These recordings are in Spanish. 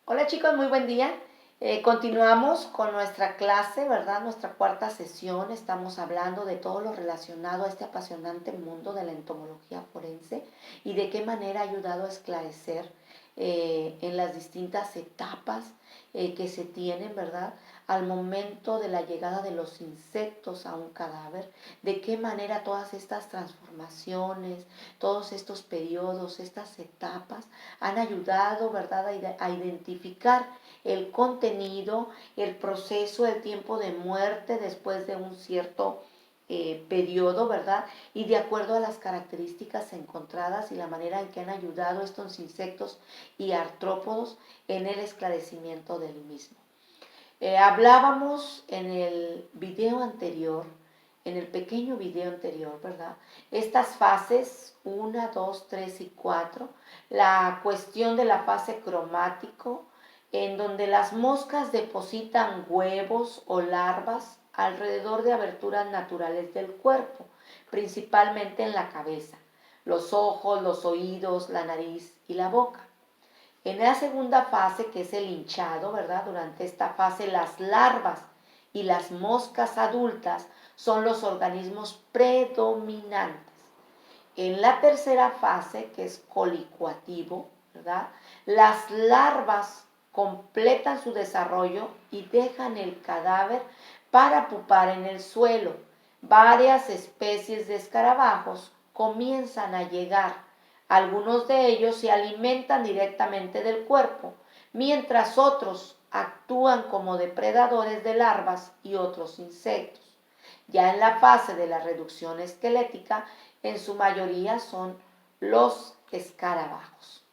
Hola chicos, muy buen día. Continuamos con nuestra clase, ¿verdad? Nuestra cuarta sesión. Estamos hablando de todo lo relacionado a este apasionante mundo de la entomología forense y de qué manera ha ayudado a esclarecer en las distintas etapas que se tienen, ¿verdad? Al momento de la llegada de los insectos a un cadáver, de qué manera todas estas transformaciones, todos estos periodos, estas etapas han ayudado, ¿verdad?, a identificar el contenido, el proceso, el tiempo de muerte después de un cierto periodo, ¿verdad? Y de acuerdo a las características encontradas y la manera en que han ayudado estos insectos y artrópodos en el esclarecimiento del mismo. Hablábamos en el video anterior, en el pequeño video anterior, ¿verdad? Estas fases 1, 2, 3 y 4, la cuestión de la fase cromático, en donde las moscas depositan huevos o larvas alrededor de aberturas naturales del cuerpo, principalmente en la cabeza, los ojos, los oídos, la nariz y la boca. En la segunda fase, que es el hinchado, ¿verdad? Durante esta fase las larvas y las moscas adultas son los organismos predominantes. En la tercera fase, que es colicuativo, ¿verdad? Las larvas completan su desarrollo y dejan el cadáver para pupar en el suelo. Varias especies de escarabajos comienzan a llegar. Algunos de ellos se alimentan directamente del cuerpo, mientras otros actúan como depredadores de larvas y otros insectos. Ya en la fase de la reducción esquelética, en su mayoría son los escarabajos.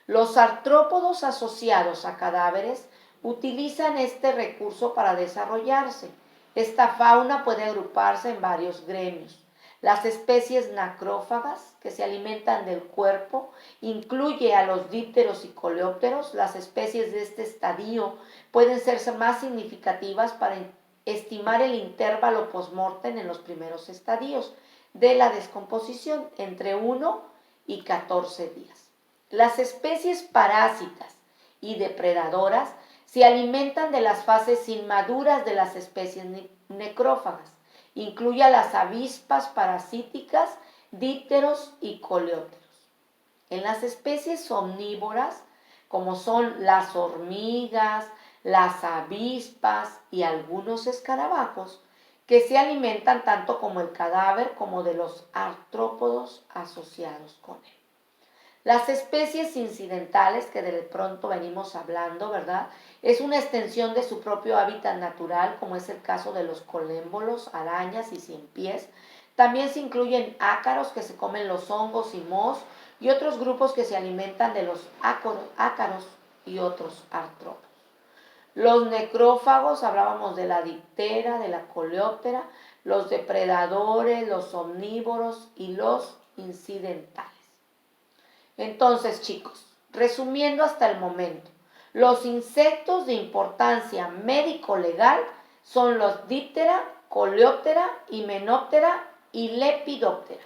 Los artrópodos asociados a cadáveres utilizan este recurso para desarrollarse. Esta fauna puede agruparse en varios gremios. Las especies nacrófagas, que se alimentan del cuerpo, incluye a los dípteros y coleópteros. Las especies de este estadio pueden ser más significativas para estimar el intervalo postmortem en los primeros estadios de la descomposición, entre 1 y 14 días. Las especies parásitas y depredadoras se alimentan de las fases inmaduras de las especies necrófagas. Incluye a las avispas parasíticas, dípteros y coleópteros. En las especies omnívoras, como son las hormigas, las avispas y algunos escarabajos, que se alimentan tanto como el cadáver como de los artrópodos asociados con él. Las especies incidentales, que de pronto venimos hablando, ¿verdad? Es una extensión de su propio hábitat natural, como es el caso de los colémbolos, arañas y ciempiés. También se incluyen ácaros, que se comen los hongos y mohos, y otros grupos que se alimentan de los ácaros y otros artrópodos. Los necrófagos, hablábamos de la diptera, de la coleóptera, los depredadores, los omnívoros y los incidentales. Entonces, chicos, resumiendo hasta el momento, los insectos de importancia médico-legal son los díptera, coleóptera, himenóptera y lepidóptera.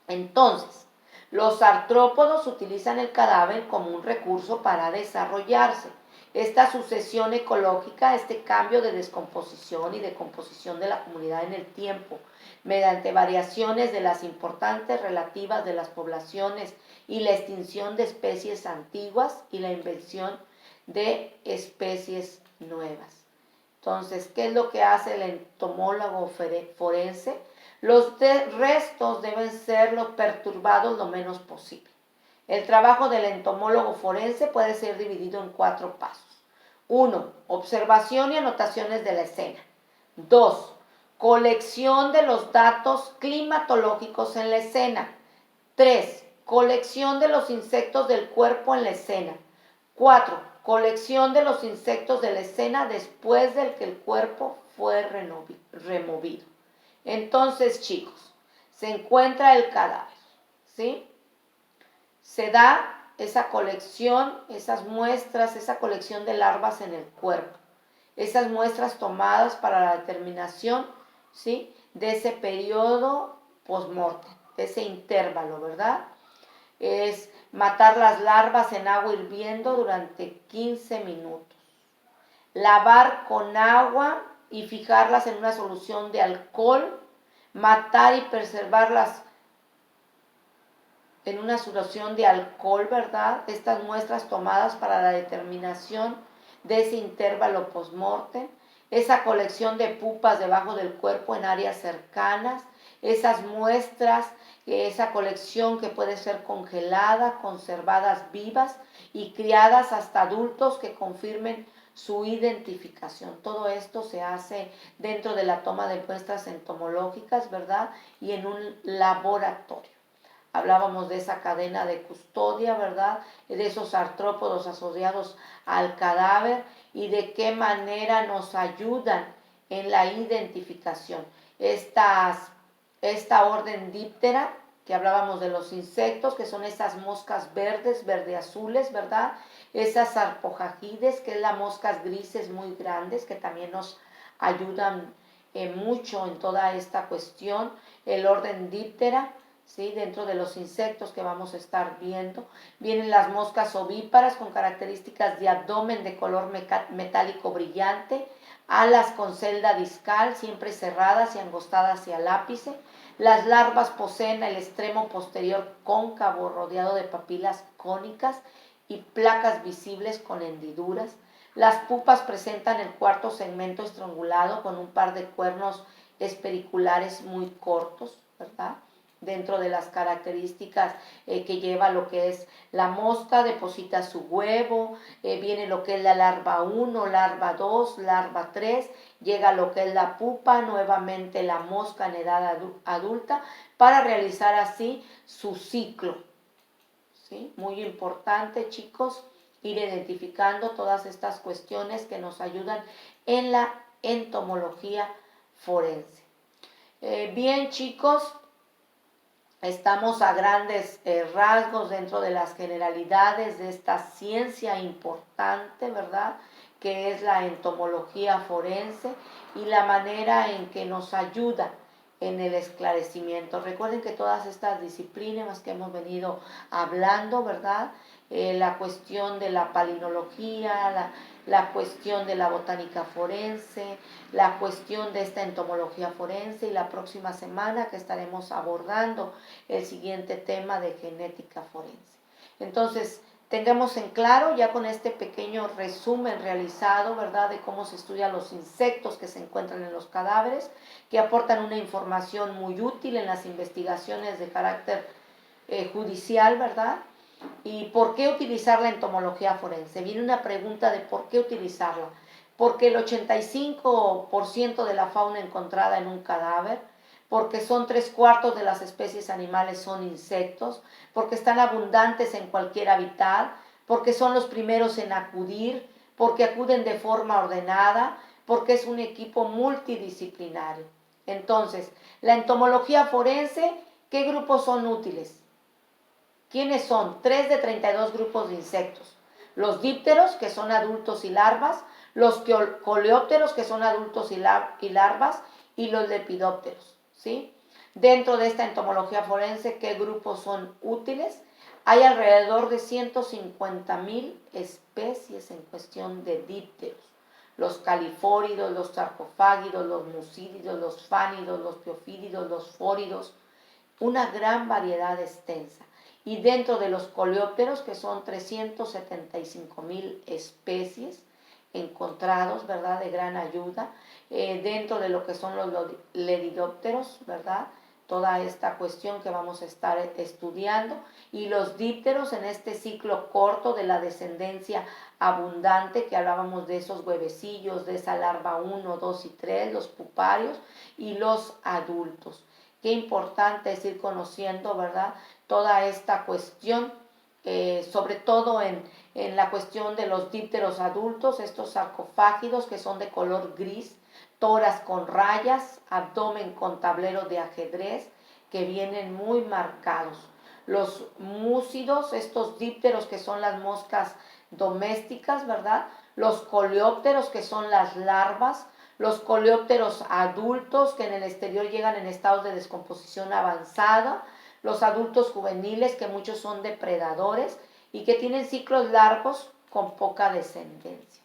Entonces, los artrópodos utilizan el cadáver como un recurso para desarrollarse. Esta sucesión ecológica, este cambio de descomposición y de composición de la comunidad en el tiempo, mediante variaciones de las importantes relativas de las poblaciones y la extinción de especies antiguas y la invención de especies nuevas. Entonces, ¿qué es lo que hace el entomólogo forense? Los restos deben ser perturbados lo menos posible. El trabajo del entomólogo forense puede ser dividido en 4 pasos. 1. Observación y anotaciones de la escena. 2. Colección de los datos climatológicos en la escena. 3. Colección de los insectos del cuerpo en la escena. 4. Colección de los insectos de la escena después de que el cuerpo fue removido. Entonces, chicos, se encuentra el cadáver, ¿sí? Se da esa colección, esas muestras, esa colección de larvas en el cuerpo. Esas muestras tomadas para la determinación, ¿sí?, de ese periodo postmortem, ese intervalo, ¿verdad? Es Matar las larvas en agua hirviendo durante 15 minutos. Lavar con agua y fijarlas en una solución de alcohol. Matar y preservarlas en una solución de alcohol, ¿verdad? Estas muestras tomadas para la determinación de ese intervalo postmortem, esa colección de pupas debajo del cuerpo en áreas cercanas, esas muestras, esa colección que puede ser congelada, conservadas vivas y criadas hasta adultos que confirmen su identificación. Todo esto se hace dentro de la toma de muestras entomológicas, ¿verdad? Y en un laboratorio. Hablábamos de esa cadena de custodia, ¿verdad? De esos artrópodos asociados al cadáver y de qué manera nos ayudan en la identificación. Esta orden díptera, que hablábamos de los insectos, que son esas moscas verdes, verde-azules, ¿verdad? Esas arpojagides, que es las moscas grises muy grandes, que también nos ayudan mucho en toda esta cuestión. El orden díptera, ¿sí? Dentro de los insectos que vamos a estar viendo, vienen las moscas ovíparas con características de abdomen de color metálico brillante, alas con celda discal, siempre cerradas y angostadas hacia el ápice. Las larvas poseen el extremo posterior cóncavo rodeado de papilas cónicas y placas visibles con hendiduras. Las pupas presentan el cuarto segmento estrangulado con un par de cuernos espericulares muy cortos, ¿verdad? Dentro de las características que lleva lo que es la mosca, deposita su huevo, viene lo que es la larva 1, larva 2, larva 3, llega lo que es la pupa, nuevamente la mosca en edad adulta, para realizar así su ciclo. ¿Sí? Muy importante, chicos, ir identificando todas estas cuestiones que nos ayudan en la entomología forense. Bien, chicos, estamos a grandes rasgos dentro de las generalidades de esta ciencia importante, ¿verdad? Que es la entomología forense y la manera en que nos ayuda en el esclarecimiento. Recuerden que todas estas disciplinas que hemos venido hablando, ¿verdad? La cuestión de la palinología, la cuestión de la botánica forense, la cuestión de esta entomología forense y la próxima semana que estaremos abordando el siguiente tema de genética forense. Entonces, tengamos en claro ya con este pequeño resumen realizado, ¿verdad?, de cómo se estudian los insectos que se encuentran en los cadáveres, que aportan una información muy útil en las investigaciones de carácter judicial, ¿verdad? ¿Y por qué utilizar la entomología forense? Viene una pregunta de por qué utilizarla. Porque el 85% de la fauna encontrada en un cadáver, porque son 3/4 de las especies animales son insectos, porque están abundantes en cualquier hábitat, porque son los primeros en acudir, porque acuden de forma ordenada, porque es un equipo multidisciplinario. Entonces, la entomología forense, ¿qué grupos son útiles? ¿Quiénes son? 3 de 32 grupos de insectos. Los dípteros, que son adultos y larvas, los coleópteros, que son adultos y larvas, y los lepidópteros, ¿sí? Dentro de esta entomología forense, ¿qué grupos son útiles? Hay alrededor de 150,000 especies en cuestión de dípteros. Los califóridos, los sarcofágidos, los musílidos, los fánidos, los piofídidos, los fóridos, una gran variedad extensa. Y dentro de los coleópteros, que son 375,000 especies encontrados, ¿verdad?, de gran ayuda. Dentro de lo que son los lepidópteros, ¿verdad?, toda esta cuestión que vamos a estar estudiando. Y los dípteros en este ciclo corto de la descendencia abundante, que hablábamos de esos huevecillos, de esa larva 1, 2 y 3, los puparios y los adultos. Qué importante es ir conociendo, ¿verdad?, toda esta cuestión, sobre todo en la cuestión de los dípteros adultos, estos sarcofágidos que son de color gris, tórax con rayas, abdomen con tablero de ajedrez, que vienen muy marcados. Los múcidos, estos dípteros que son las moscas domésticas, ¿verdad? Los coleópteros, que son las larvas, los coleópteros adultos que en el exterior llegan en estados de descomposición avanzada, los adultos juveniles, que muchos son depredadores y que tienen ciclos largos con poca descendencia.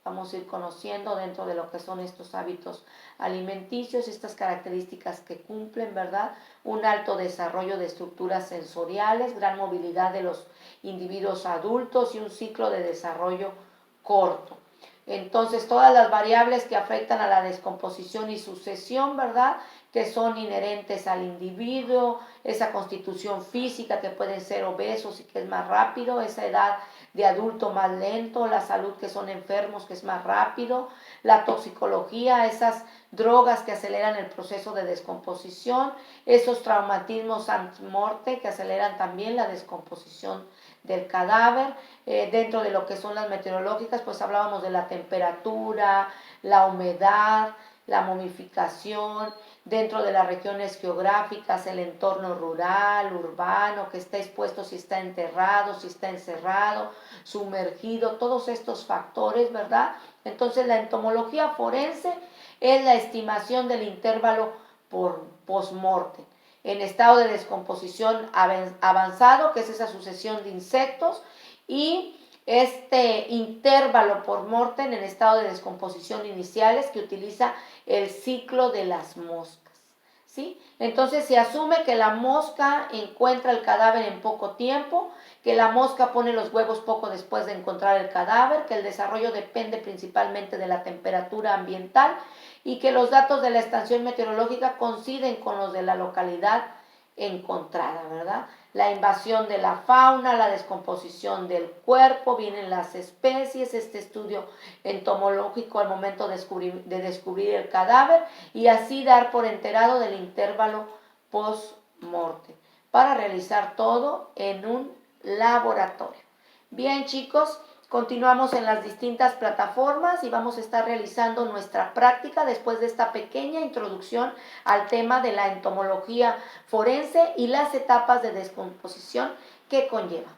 Vamos a ir conociendo dentro de lo que son estos hábitos alimenticios, estas características que cumplen, ¿verdad? Un alto desarrollo de estructuras sensoriales, gran movilidad de los individuos adultos y un ciclo de desarrollo corto. Entonces, todas las variables que afectan a la descomposición y sucesión, ¿verdad?, que son inherentes al individuo, esa constitución física, que pueden ser obesos y que es más rápido, esa edad de adulto más lento, la salud, que son enfermos, que es más rápido, la toxicología, esas drogas que aceleran el proceso de descomposición, esos traumatismos ante-morte que aceleran también la descomposición del cadáver. Dentro de lo que son las meteorológicas, pues hablábamos de la temperatura, la humedad, la momificación, dentro de las regiones geográficas, el entorno rural, urbano, que está expuesto, si está enterrado, si está encerrado, sumergido, todos estos factores, ¿verdad? Entonces la entomología forense es la estimación del intervalo por post-mortem en estado de descomposición avanzado, que es esa sucesión de insectos, y este intervalo por mortem en estado de descomposición iniciales, que utiliza el ciclo de las moscas, ¿sí? Entonces se asume que la mosca encuentra el cadáver en poco tiempo, que la mosca pone los huevos poco después de encontrar el cadáver, que el desarrollo depende principalmente de la temperatura ambiental y que los datos de la estación meteorológica coinciden con los de la localidad encontrada, ¿verdad? La invasión de la fauna, la descomposición del cuerpo, vienen las especies, este estudio entomológico al momento de descubrir el cadáver y así dar por enterado del intervalo post-mortem para realizar todo en un laboratorio. Bien, chicos, continuamos en las distintas plataformas y vamos a estar realizando nuestra práctica después de esta pequeña introducción al tema de la entomología forense y las etapas de descomposición que conlleva.